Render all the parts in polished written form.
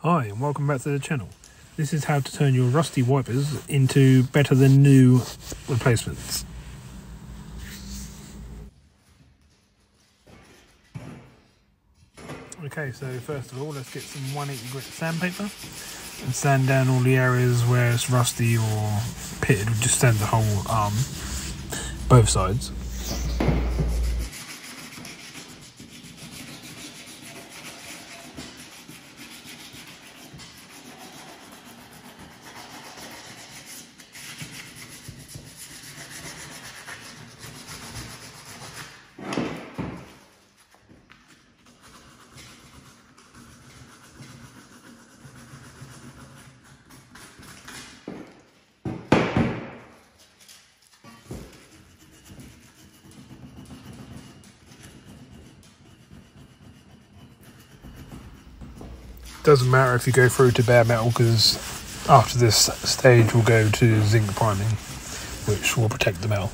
Hi and welcome back to the channel. This is how to turn your rusty wipers into better than new replacements. Okay, so first of all let's get some 180 grit sandpaper and sand down all the areas where it's rusty or pitted. We'll just sand the whole arm, both sides. Doesn't matter if you go through to bare metal, because after this stage we'll go to zinc priming, which will protect the metal.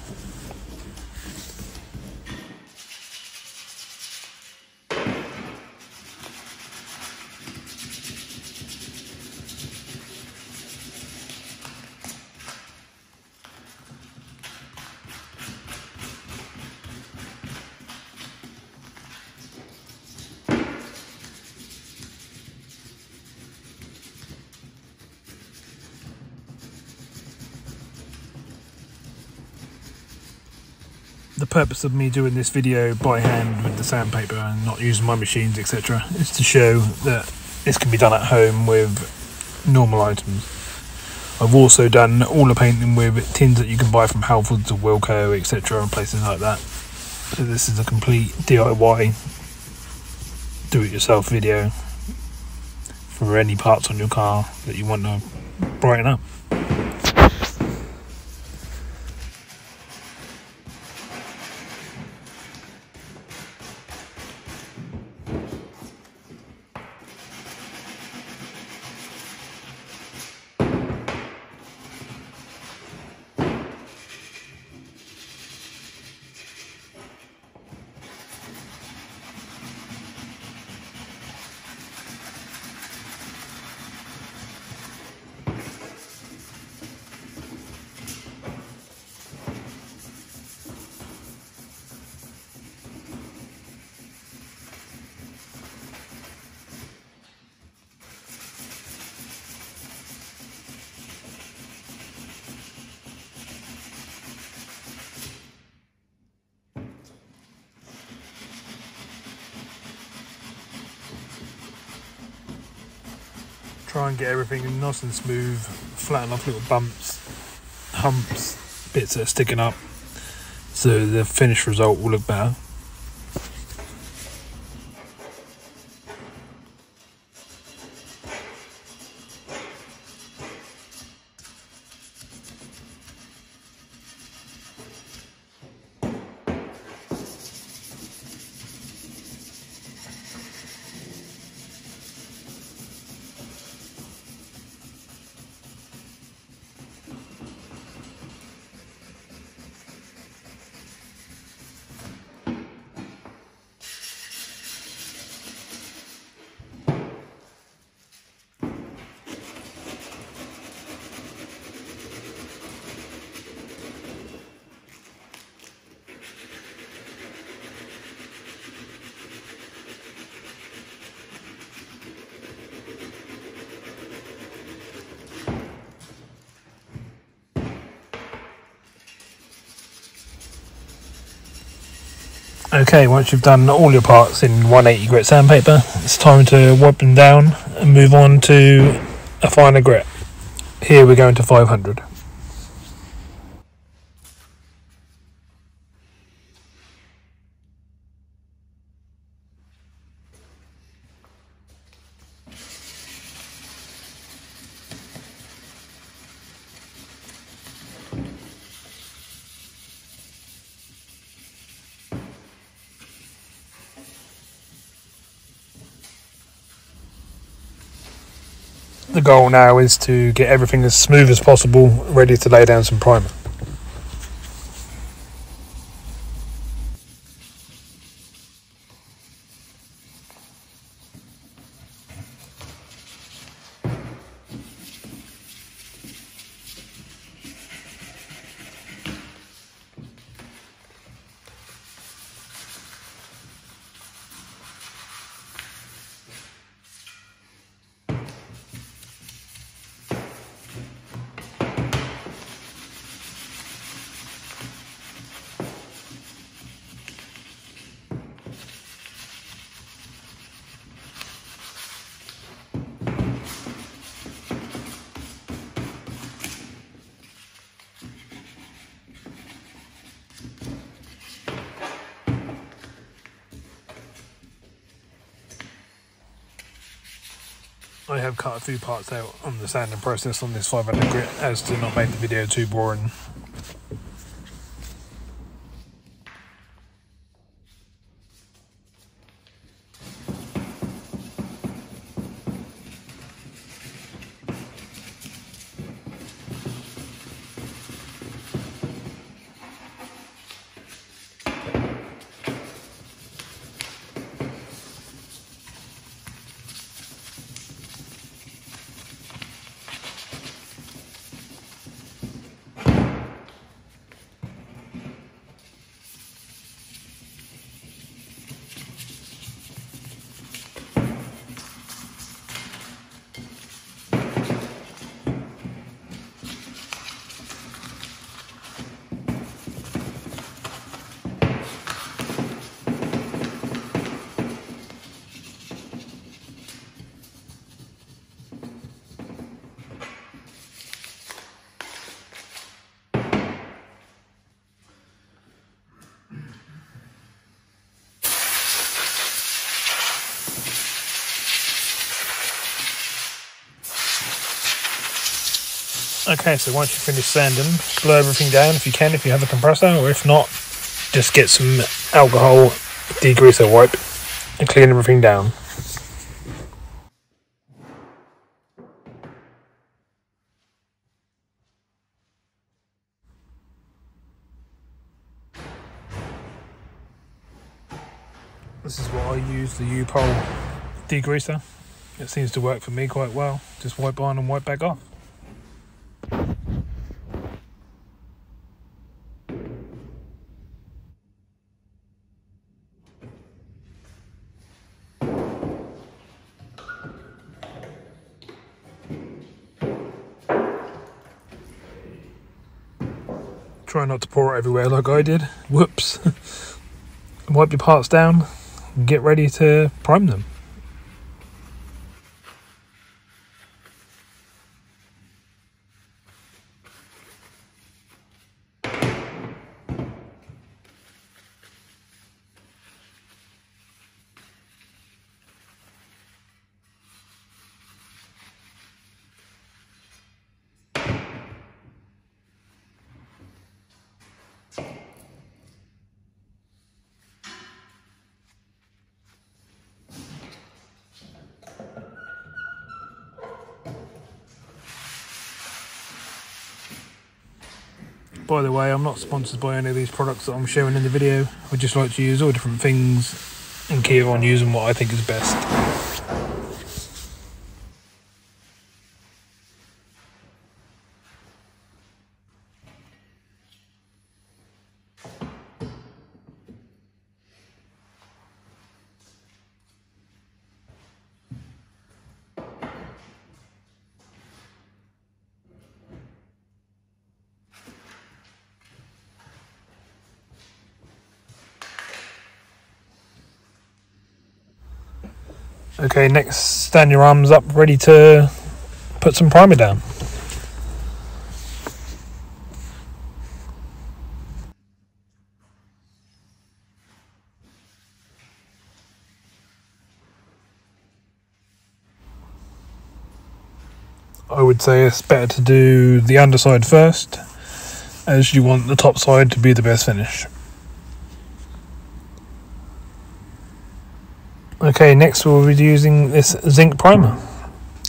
The purpose of me doing this video by hand with the sandpaper and not using my machines, etc., is to show that this can be done at home with normal items. I've also done all the painting with tins that you can buy from Halfords or Wilko, etc., and places like that. So this is a complete DIY, do-it-yourself video for any parts on your car that you want to brighten up. Try and get everything nice and smooth, flatten off little bumps, humps, bits that are sticking up, so the finished result will look better. Okay, once you've done all your parts in 180 grit sandpaper, it's time to wipe them down and move on to a finer grit. Here we're going to 500. The goal now is to get everything as smooth as possible, ready to lay down some primer. I have cut a few parts out on the sanding process on this 500 grit as to not make the video too boring. Okay, so once you finish sanding, blow everything down if you can, if you have a compressor, or if not, just get some alcohol degreaser wipe and clean everything down. This is what I use, the U-pole degreaser. It seems to work for me quite well. Just wipe on and wipe back off. Try not to pour it everywhere like I did. Whoops. Wipe your parts down and get ready to prime them. By the way, I'm not sponsored by any of these products that I'm showing in the video. I just like to use all different things and keep on using what I think is best. Okay, next, stand your arms up, ready to put some primer down. I would say it's better to do the underside first, as you want the top side to be the best finish. Okay, next we'll be using this zinc primer.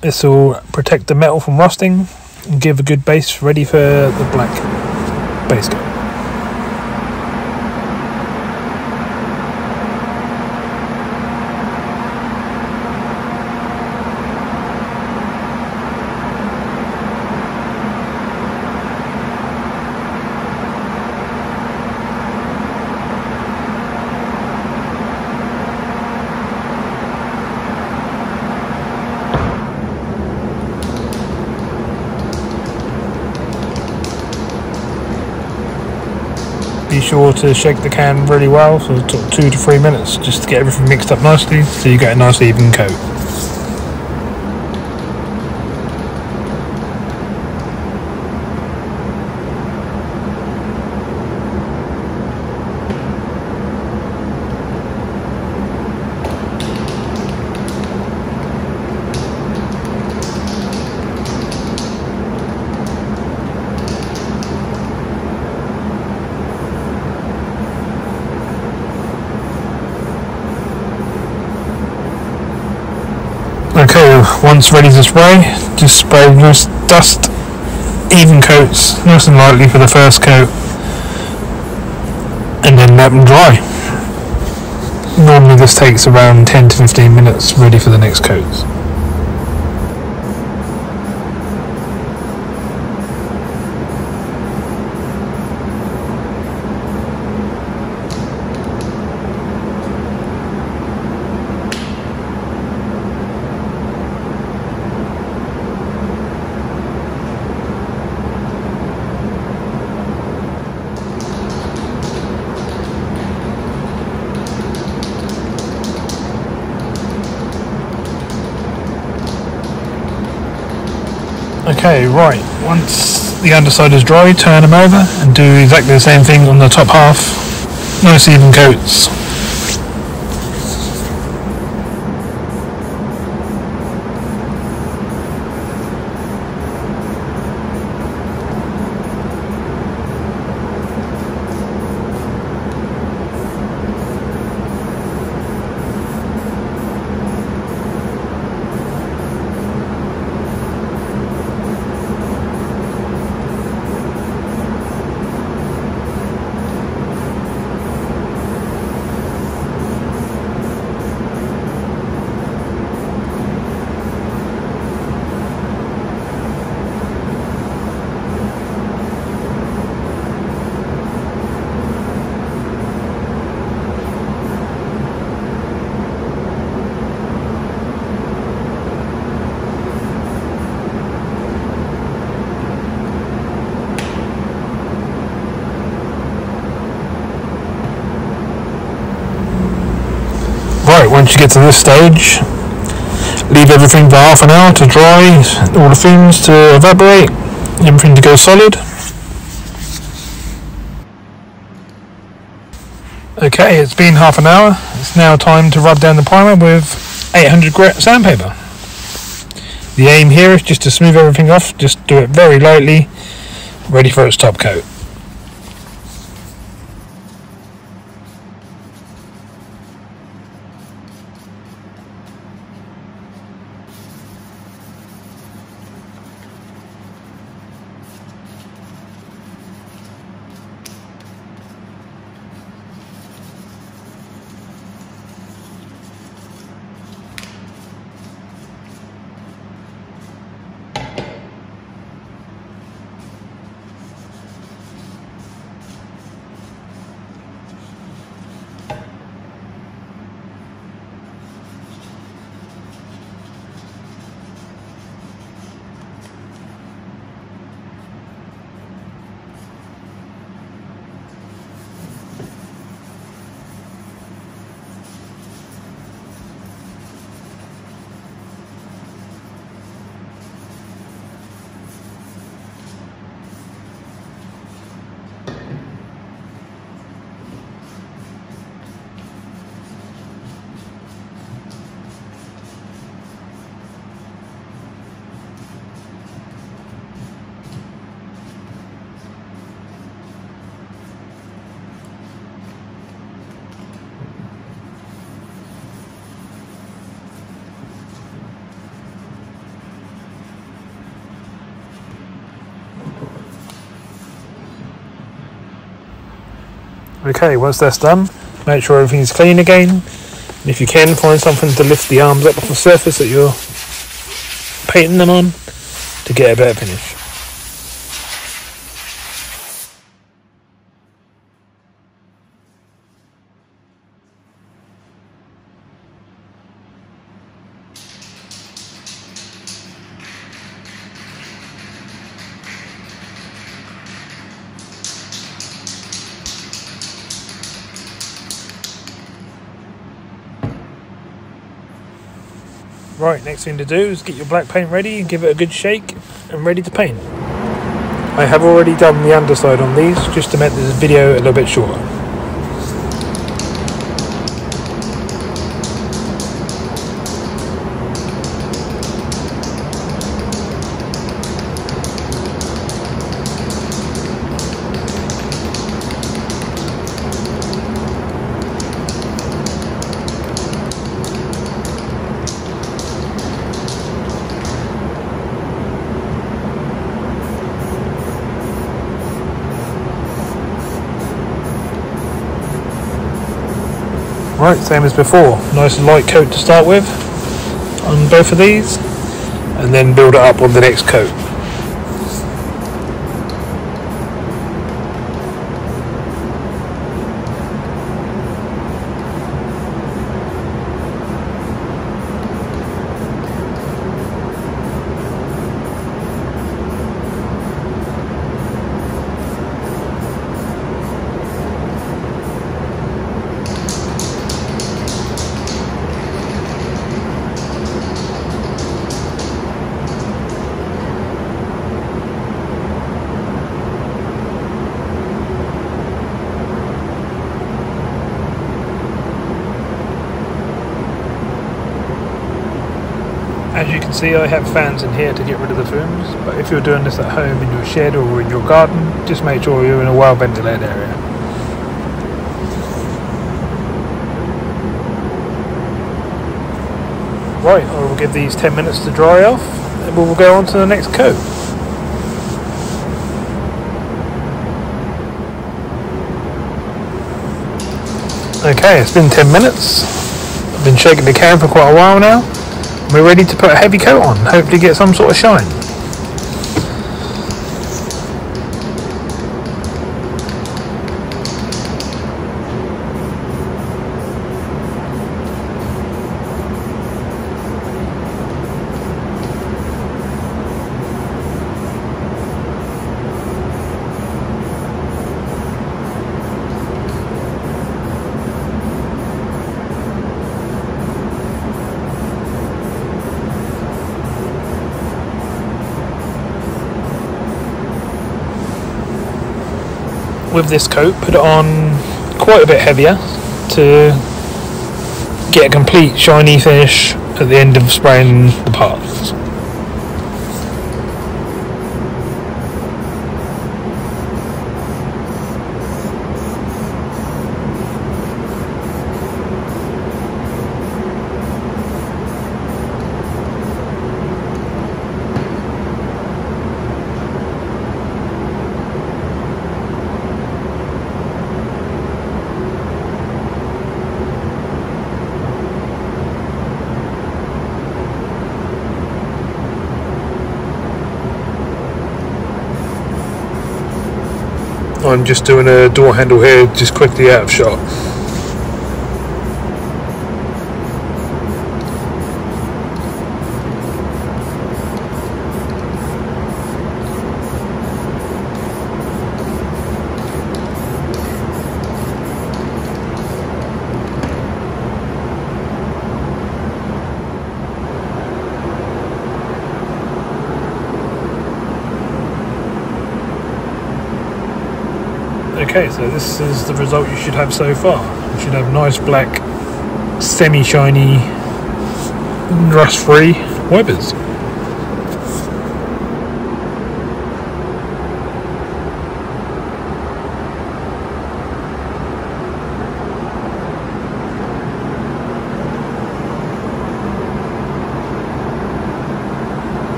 This will protect the metal from rusting and give a good base ready for the black base coat. Be sure to shake the can really well for 2 to 3 minutes just to get everything mixed up nicely so you get a nice even coat. Okay, once ready to spray, just spray with dust, even coats, nice and lightly for the first coat, and then let them dry. Normally this takes around 10 to 15 minutes ready for the next coats. Okay, right, once the underside is dry, turn them over and do exactly the same thing on the top half. Nice even coats. Right, once you get to this stage, leave everything for half an hour to dry, all the fumes to evaporate, everything to go solid. Okay, it's been half an hour. It's now time to rub down the primer with 800 grit sandpaper. The aim here is just to smooth everything off, just do it very lightly, ready for its top coat. Okay, once that's done, make sure everything's clean again. And if you can, find something to lift the arms up off the surface that you're painting them on to get a better finish. Right, next thing to do is get your black paint ready and give it a good shake and ready to paint. I have already done the underside on these just to make this video a little bit shorter. Right, same as before. Nice light coat to start with on both of these, and then build it up on the next coat. As you can see, I have fans in here to get rid of the fumes, but if you're doing this at home in your shed or in your garden, just make sure you're in a well ventilated area. Right, I will give these 10 minutes to dry off, and we will go on to the next coat. Okay, it's been 10 minutes. I've been shaking the can for quite a while now. We're ready to put a heavy coat on, hopefully get some sort of shine. With this coat, put it on quite a bit heavier to get a complete shiny finish at the end of spraying the parts. I'm just doing a door handle here, just quickly out of shot. Okay, so this is the result you should have so far. You should have nice black, semi-shiny, rust-free wipers.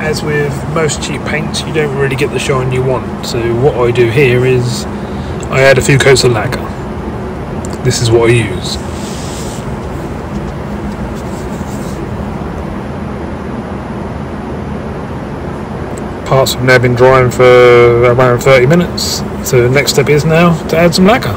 As with most cheap paints, you don't really get the shine you want, so what I do here is I add a few coats of lacquer. This is what I use. Parts have now been drying for around 30 minutes, so the next step is now to add some lacquer.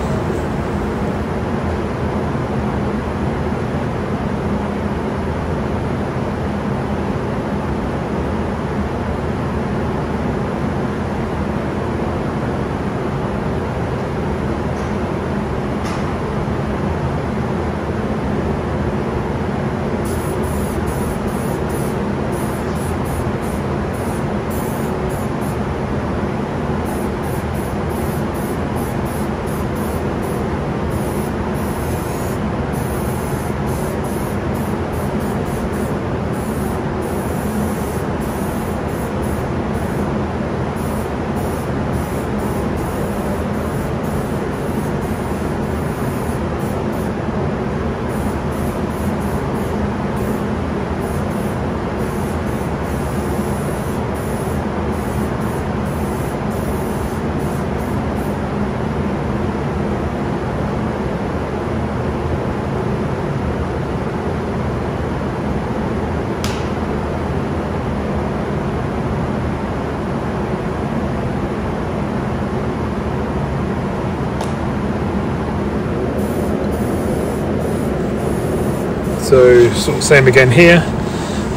So sort of same again here.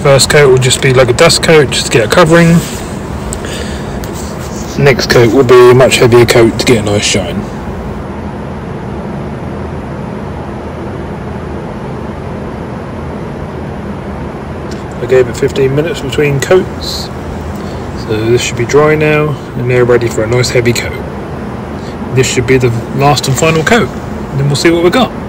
First coat will just be like a dust coat just to get a covering. Next coat will be a much heavier coat to get a nice shine. I gave it 15 minutes between coats. So this should be dry now and they're ready for a nice heavy coat. This should be the last and final coat. Then we'll see what we got.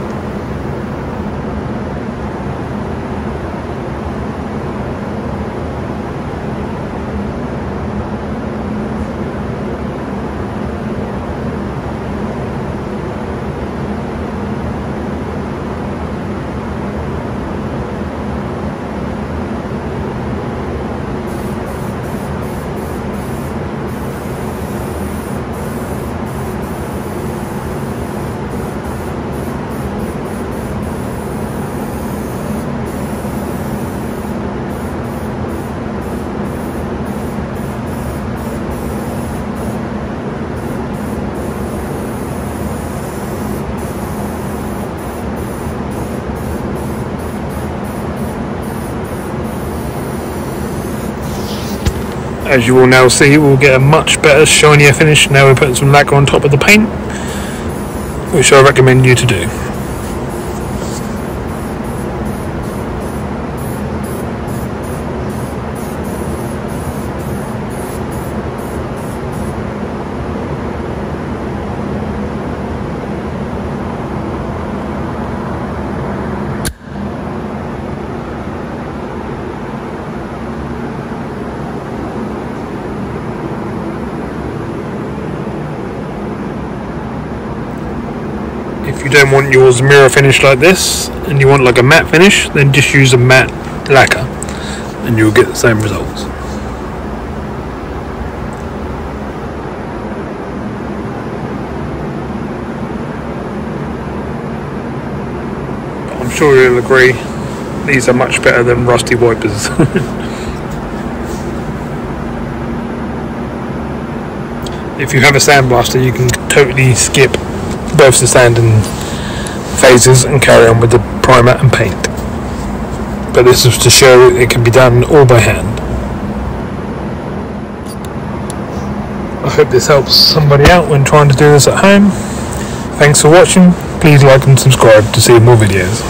As you will now see, we'll get a much better, shinier finish now we're putting some lacquer on top of the paint, which I recommend you to do. If you don't want yours mirror finish like this and you want like a matte finish, then just use a matte lacquer and you'll get the same results. But I'm sure you'll agree, these are much better than rusty wipers. If you have a sandblaster, you can totally skip both the sanding phases and carry on with the primer and paint. But this is to show it can be done all by hand. I hope this helps somebody out when trying to do this at home. Thanks for watching. Please like and subscribe to see more videos.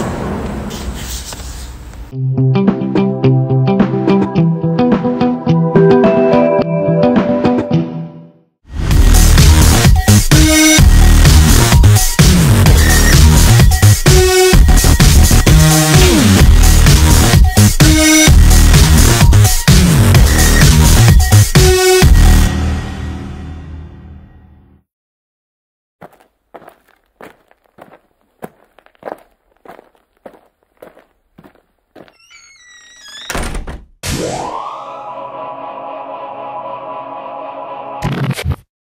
Yeah.